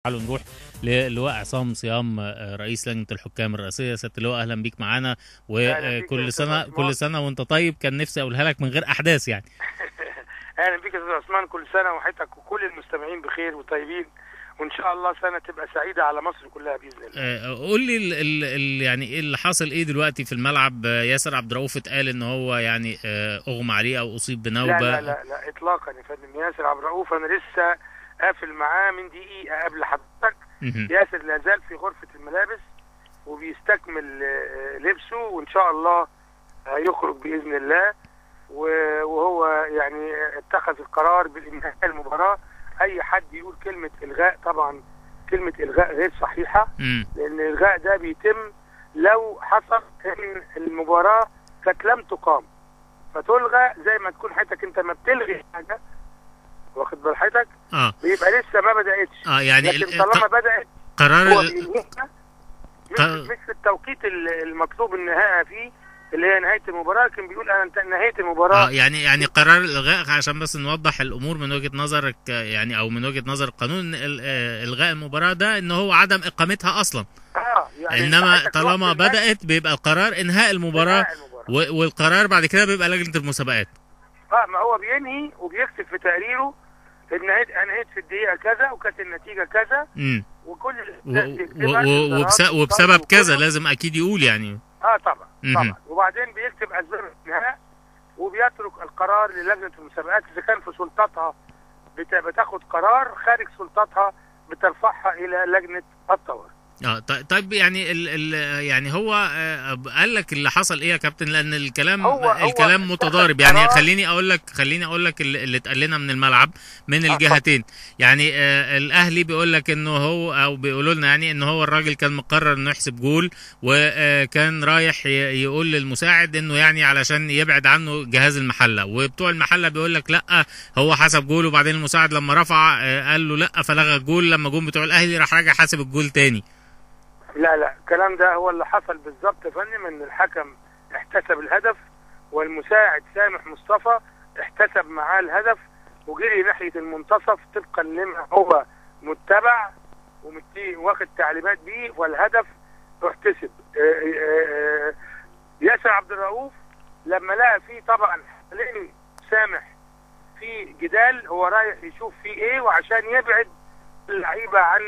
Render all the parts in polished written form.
تعالوا نروح للواء عصام صيام رئيس لجنة الحكام الرئاسية. سيادة اللواء أهلا بيك معانا، وكل سنة وأنت طيب. كان نفسي أقولها لك من غير أحداث يعني. اهلا بيك يا استاذ عثمان، كل سنة وحضرتك وكل المستمعين بخير وطيبين، وإن شاء الله سنة تبقى سعيدة على مصر كلها بإذن الله. قول لي يعني إيه اللي حاصل إيه دلوقتي في الملعب؟ ياسر عبد الرؤوف اتقال إن هو يعني أغمى عليه أو أصيب بنوبة. لا إطلاقا يا فندم. ياسر عبد الرؤوف أنا لسه قافل معاه من دقيقة قبل حضرتك. ياسر لا زال في غرفة الملابس وبيستكمل لبسه، وإن شاء الله هيخرج بإذن الله، وهو يعني اتخذ القرار بإنهاء المباراة. أي حد يقول كلمة إلغاء، طبعا كلمة إلغاء غير صحيحة، لأن الإلغاء ده بيتم لو حصل إن المباراة كانت لم تقام، فتلغى زي ما تكون حضرتك أنت ما بتلغي حاجة، واخد بال حضرتك؟ بيبقى لسه ما بدأتش. يعني لكن طالما بدأت قرار مش في التوقيت المطلوب النهاية فيه اللي هي نهاية المباراة، لكن بيقول أنا نهاية المباراة. يعني قرار الإلغاء، عشان بس نوضح الأمور من وجهة نظرك يعني، أو من وجهة نظر القانون، إلغاء المباراة ده إن هو عدم إقامتها أصلا. يعني إنما طالما بدأت بيبقى القرار إنهاء المباراة، والقرار بعد كده بيبقى لجنة المسابقات. ما هو بينهي وبيكتب في تقريره انهيت في الدقيقة كذا وكانت النتيجة كذا، وكل وبسبب كذا لازم أكيد يقول يعني. طبعا. وبعدين بيكتب اسباب الانهاء، وبيترك القرار للجنه المسابقات. اذا كان في سلطتها بتاخد قرار، خارج سلطتها بترفعها الى لجنه الطوارئ. طيب يعني يعني هو قال لك اللي حصل ايه يا كابتن؟ لان الكلام متضارب يعني. خليني اقول لك اللي اتقال لنا من الملعب من الجهتين. يعني الاهلي بيقول لك انه هو، او بيقولوا لنا يعني ان هو الراجل كان مقرر انه يحسب جول، وكان رايح يقول للمساعد انه يعني علشان يبعد عنه جهاز المحله، وبتوع المحله بيقول لك لا هو حسب جول، وبعدين المساعد لما رفع قال له لا فلغى الجول. لما جم بتوع الاهلي راح راجع حاسب الجول تاني. لا الكلام ده هو اللي حصل بالظبط يا فندم، ان الحكم احتسب الهدف، والمساعد سامح مصطفى احتسب معاه الهدف، وجري ناحية المنتصف طبقا لما هو متبع واخد تعليمات بيه، والهدف احتسب. ياسر عبد الرؤوف لما لقى فيه طبعا سامح في جدال، هو رايح يشوف فيه ايه وعشان يبعد اللعيبة عن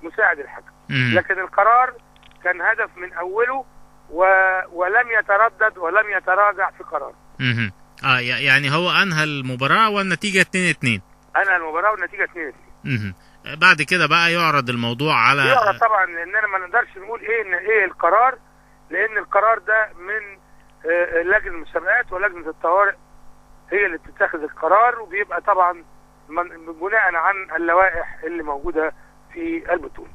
مساعد الحكم. لكن القرار كان هدف من اوله، ولم يتردد ولم يتراجع في قراره. يعني هو انهى المباراة والنتيجة 2-2. انهى المباراة والنتيجة 2-2. بعد كده بقى يعرض الموضوع على طبعا، لاننا ما نقدرش نقول ايه القرار، لان القرار ده من لجنة المسابقات، ولجنة الطوارئ هي اللي بتتخذ القرار، وبيبقى طبعا بناء عن اللوائح اللي موجودة في البطولة.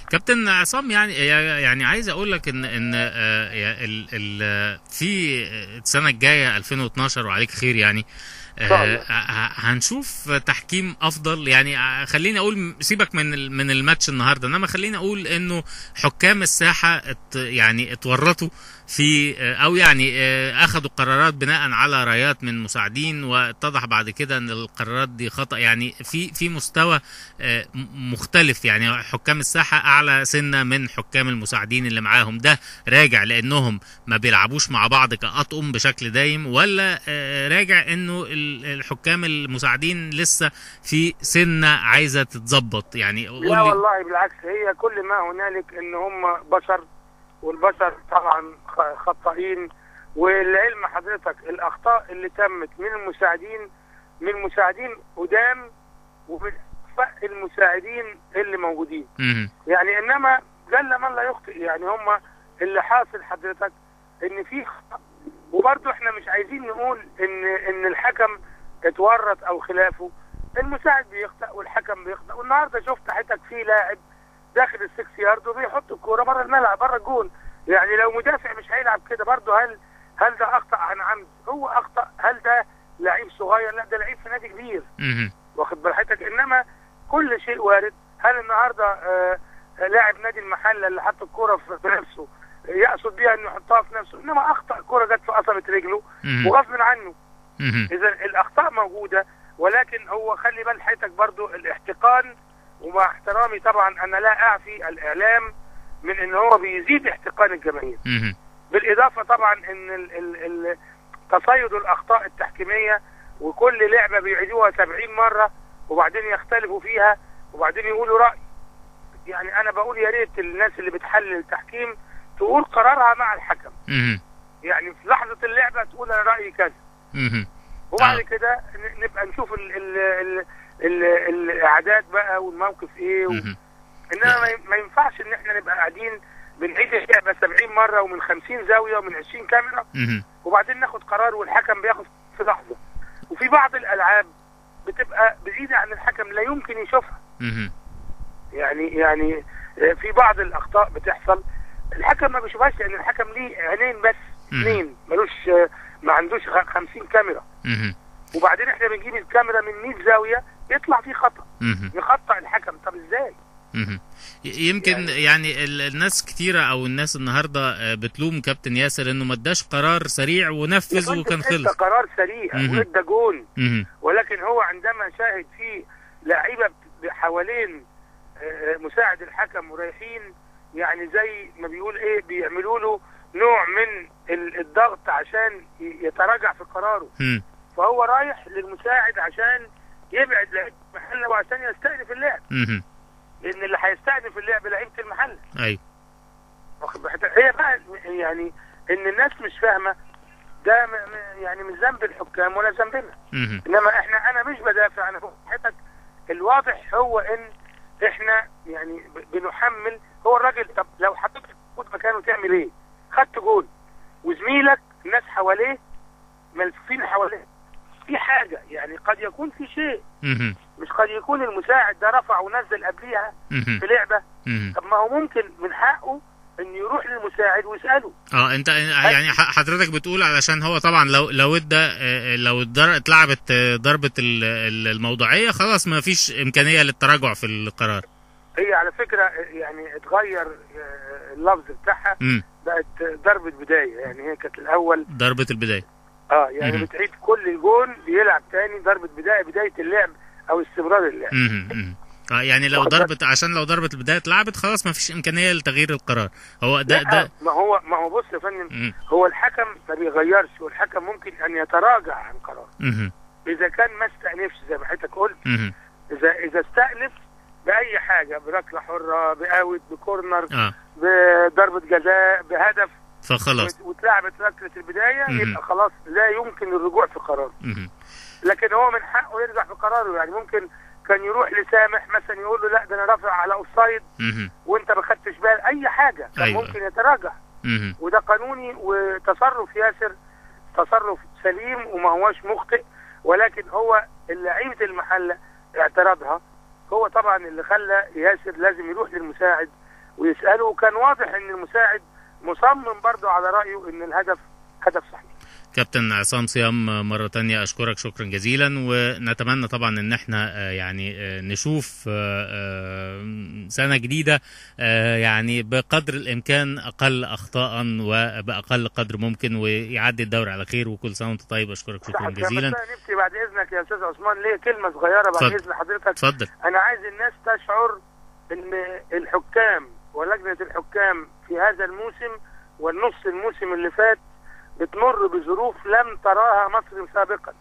كابتن عصام، يعني عايز اقول لك ان في السنه الجايه 2012 وعليك خير يعني، هنشوف تحكيم افضل. يعني خليني اقول سيبك من الماتش النهارده، انما خليني اقول انه حكام الساحه يعني اتورطوا في، او يعني اخذوا قرارات بناء على رايات من مساعدين، واتضح بعد كده ان القرارات دي خطأ. يعني في مستوى مختلف. يعني حكام الساحه اعلى سنه من حكام المساعدين اللي معاهم. ده راجع لانهم ما بيلعبوش مع بعض كأطقم بشكل دايم، ولا راجع انه الحكام المساعدين لسه في سنه عايزه تتظبط؟ يعني لا والله بالعكس، هي كل ما هنالك ان هم بشر، والبشر طبعا خطائين. والعلم حضرتك الاخطاء اللي تمت من المساعدين قدام، ومن المساعدين اللي موجودين. يعني انما جل من لا يخطئ. يعني هم اللي حاصل حضرتك ان في خطأ، وبرضه احنا مش عايزين نقول ان الحكم اتورط او خلافه. المساعد بيخطأ والحكم بيخطأ. والنهارده شفت حضرتك في لاعب داخل ال6 يارد وبيحط الكوره بره الملعب، بره الجول. يعني لو مدافع مش هيلعب كده برضه. هل ده اخطأ عن عمد؟ هو اخطأ. هل ده لعيب صغير؟ لا، ده لعيب في نادي كبير. واخد بال حضرتك؟ انما كل شيء وارد. هل النهارده لاعب نادي المحله اللي حط الكوره في نفسه يقصد بيها انه يحطها في نفسه؟ انما اخطأ، الكوره جت في قصبة رجله وغصب عنه. اذا الاخطاء موجوده، ولكن هو خلي بال حضرتك برضه الاحتقان ومع احترامي طبعا انا لا اعفي الاعلام من ان هو بيزيد احتقان الجماهير. بالاضافه طبعا ان تصيد الاخطاء التحكيميه، وكل لعبه بيعيدوها 70 مره وبعدين يختلفوا فيها وبعدين يقولوا راي. يعني انا بقول يا ريت الناس اللي بتحلل التحكيم تقول قرارها مع الحكم. يعني في لحظه اللعبه تقول انا رايي كذا. وبعد كده نبقى نشوف الاعداد بقى والموقف ايه انما ما ينفعش ان احنا نبقى قاعدين بنعيد اللعبه 70 مره ومن 50 زاويه ومن 20 كاميرا وبعدين ناخد قرار والحكم بياخد في لحظه. وفي بعض الالعاب بتبقى بعيده عن الحكم لا يمكن يشوفها. يعني في بعض الاخطاء بتحصل الحكم ما بيشوفهاش لان الحكم ليه عينين بس، اثنين، ما عندوش 50 كاميرا. وبعدين احنا بنجيب الكاميرا من 100 زاويه يطلع فيه خطا يخطئ الحكم. طب ازاي؟ يمكن يعني الناس كتيرة او الناس النهارده بتلوم كابتن ياسر انه ما اداش قرار سريع ونفذ وكان خلص. قرار سريع وادى جون، ولكن هو عندما شاهد فيه لعيبه حوالين مساعد الحكم ورايحين يعني زي ما بيقول ايه بيعملوا له نوع من الضغط عشان يتراجع في قراره. فهو رايح للمساعد عشان يبعد لعيبه المحله وعشان يستأنف اللعب. لان اللي هيستأنف اللعب لعيبه المحله. ايوه. هي بقى يعني ان الناس مش فاهمه ده يعني مش ذنب الحكام ولا ذنبنا. انما انا مش بدافع، انا فوق حتتك. الواضح هو ان احنا يعني بنحمل. هو الراجل طب لو حطيت مكانه تعمل ايه؟ خدت جول وزميلك الناس حواليه ملفين حواليه في حاجه، يعني قد يكون في شيء مش قد يكون المساعد ده رفع ونزل قبليها في لعبه. طب ما هو ممكن من حقه ان يروح للمساعد ويساله. انت يعني حضرتك بتقول علشان هو طبعا لو اتلعبت ضربه الموضوعيه خلاص ما فيش امكانيه للتراجع في القرار. هي على فكره يعني اتغير اللفظ بتاعها، بقت ضربه بدايه. يعني هي كانت الاول ضربه البدايه. يعني بتعيد كل جون بيلعب تاني ضربه بدايه اللعب او استمرار اللعب. يعني لو ضربه البدايه اتلعبت خلاص ما فيش امكانيه لتغيير القرار. هو ده ما هو بص يا فندم، هو الحكم ما بيغيرش، والحكم ممكن ان يتراجع عن قراره اذا كان ما استأنفش زي ما حضرتك قلت. اذا استأنف باي حاجه، بركله حره، باوت، بكورنر، بضربه جزاء، بهدف، فخلاص واتلعبت ركله البدايه يبقى خلاص لا يمكن الرجوع في قراره. لكن هو من حقه يرجع في قراره. يعني ممكن كان يروح لسامح مثلا يقول له لا ده انا رافع على اوفسايد وانت ما خدتش بال اي حاجه، كان ممكن يتراجع. وده قانوني، وتصرف ياسر تصرف سليم وما هوش مخطئ، ولكن هو لعيبه المحله اعتراضها هو طبعا اللي خلى ياسر لازم يروح للمساعد ويساله. وكان واضح ان المساعد مصمم برضه على رايه ان الهدف هدف صحيح. كابتن عصام صيام مرة تانية أشكرك شكرا جزيلا، ونتمنى طبعا ان احنا يعني نشوف سنة جديدة يعني بقدر الامكان اقل اخطاء وباقل قدر ممكن، ويعدي الدوري على خير، وكل سنة وانت طيب. اشكرك شكرا جزيلا. نفسي بعد اذنك يا استاذ عثمان ليه كلمة صغيرة بعد اذن حضرتك. اتفضل. انا عايز الناس تشعر ان الحكام ولجنة الحكام في هذا الموسم والنص الموسم اللي فات بتمر بظروف لم تراها مصر سابقا.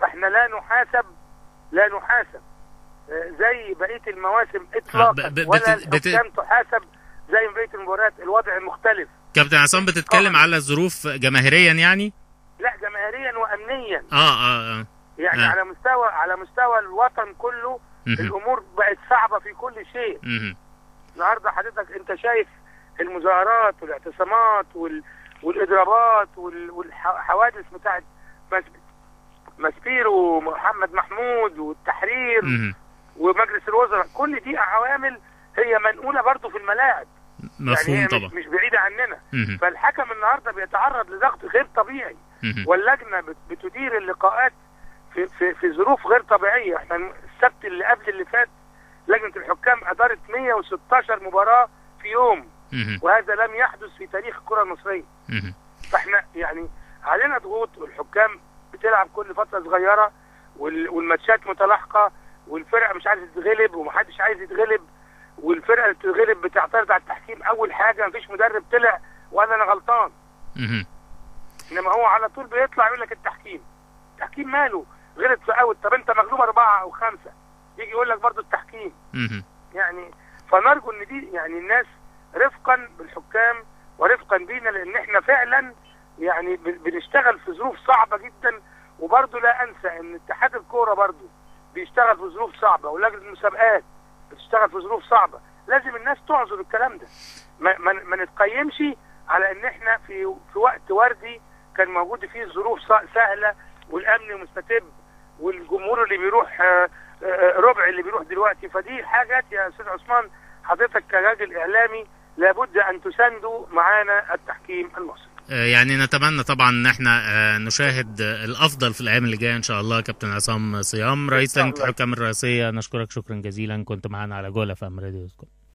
فاحنا لا نحاسب زي بقية المواسم اطلاقا، ولا الحكام تحاسب زي بقية المباريات. الوضع مختلف. كابتن عصام بتتكلم على الظروف جماهيريا يعني؟ لا، جماهيريا وامنيا. يعني على مستوى الوطن كله الامور بقت صعبة في كل شيء. النهارده حضرتك انت شايف المظاهرات والاعتصامات والاضرابات والحوادث بتاعت ماسبير ومحمد محمود والتحرير ومجلس الوزراء. كل دي عوامل هي منقولة برضو في الملاعب. مفهوم يعني طبعا. مش بعيدة عننا. فالحكم النهارده بيتعرض لضغط غير طبيعي. واللجنة بتدير اللقاءات في ظروف غير طبيعية. احنا السبت اللي قبل اللي فات لجنة الحكام أدارت 116 مباراة في يوم، وهذا لم يحدث في تاريخ الكرة المصرية. فاحنا يعني علينا ضغوط، والحكام بتلعب كل فترة صغيرة والماتشات متلاحقة، والفرقه مش عايزه تتغلب ومحدش عايز يتغلب، والفرقه اللي بتتغلب بتعترض على التحكيم. اول حاجه مفيش مدرب طلع وقال انا غلطان، انما هو على طول بيطلع يقول لك التحكيم ماله غلط في اوت. طب انت مغلوب 4 أو 5 يجي يقول لك برضه التحكيم. يعني فنرجو ان دي يعني الناس رفقا بالحكام ورفقا بينا، لان احنا فعلا يعني بنشتغل في ظروف صعبه جدا. وبرضه لا انسى ان اتحاد الكوره برضه بيشتغل في ظروف صعبه، ولجنه المسابقات بتشتغل في ظروف صعبه. لازم الناس تعذر الكلام ده، ما نتقيمش على ان احنا في وقت وردي كان موجود فيه ظروف سهله والامن مستتب والجمهور اللي بيروح ربع اللي بيروح دلوقتي. فدي حاجات يا استاذ عثمان حضرتك كراجل اعلامي لابد ان تساندوا معانا التحكيم المصري. يعني نتمنى طبعا ان احنا نشاهد الافضل في الايام اللي جايه ان شاء الله. كابتن عصام صيام رئيس لجنه الحكام الرئاسيه، نشكرك شكرا جزيلا، كنت معانا على جولة في ام راديو.